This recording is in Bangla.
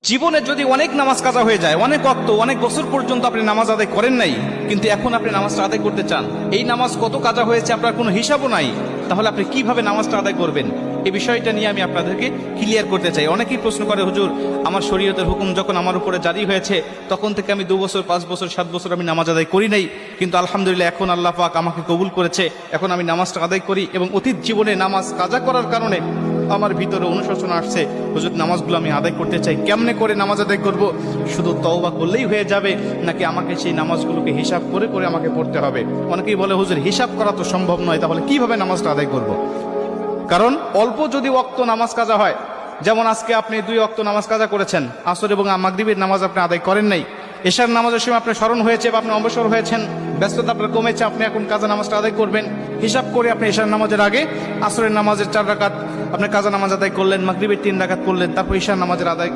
জীবনে যদি অনেক নামাজ কাজা হয়ে যায়, অনেক ওয়াক্ত, অনেক বছর পর্যন্ত আপনি নামাজ আদায় করেন নাই, কিন্তু এখন আপনি নামাজটা আদায় করতে চান, এই নামাজ কত কাজা হয়েছে আপনার কোনো হিসাবও নাই, তাহলে আপনি কিভাবে নামাজটা আদায় করবেন? এই বিষয়টা নিয়ে আমি আপনাদেরকে ক্লিয়ার করতে চাই। অনেকেই প্রশ্ন করে, হুজুর আমার শরীয়তের হুকুম যখন আমার উপরে জারি হয়েছে তখন থেকে আমি 2 বছর 5 বছর 7 বছর আমি নামাজ আদায় করি নাই, কিন্তু আলহামদুলিল্লাহ এখন আল্লাহ পাক আমাকে কবুল করেছে, এখন আমি নামাজটা আদায় করি এবং অতীত জীবনে নামাজ কাজা করার কারণে আমার ভিতরে অনুশোচনা আসছে, হুজুর নামাজগুলো আমি আদায় করতে চাই, কেমনে করে নামাজ আদায় করব? শুধু তওবা করলেই হয়ে যাবে নাকি আমাকে সেই নামাজগুলোকে হিসাব করে করে আমাকে পড়তে হবে? অনেকেই বলে, হুজুর হিসাব করা তো সম্ভব নয়, তাহলে কিভাবে নামাজটা আদায় করব? কারণ অল্প যদি ওয়াক্ত নামাজ কাজা হয়, যেমন আজকে আপনি 2 ওয়াক্ত নামাজ কাজা করেছেন, আসর এবং মাগরিবের নামাজ আপনি আদায় করেন নাই, এশার নামাজের সময় আপনার স্মরণ হয়েছে বা আপনি অবসর হয়েছেন, ব্যস্ততা আপনার কমেছে, আপনি এখন কাজা নামাজটা আদায় করবেন, হিসাব করে আপনি এশার নামাজের আগে আসরের নামাজের 4 রাকাত আপনি কাজা নামাজ আদায় করলেন, মাগরিবের 3 রাকাত করলেন, তারপর এশার নামাজের আদায়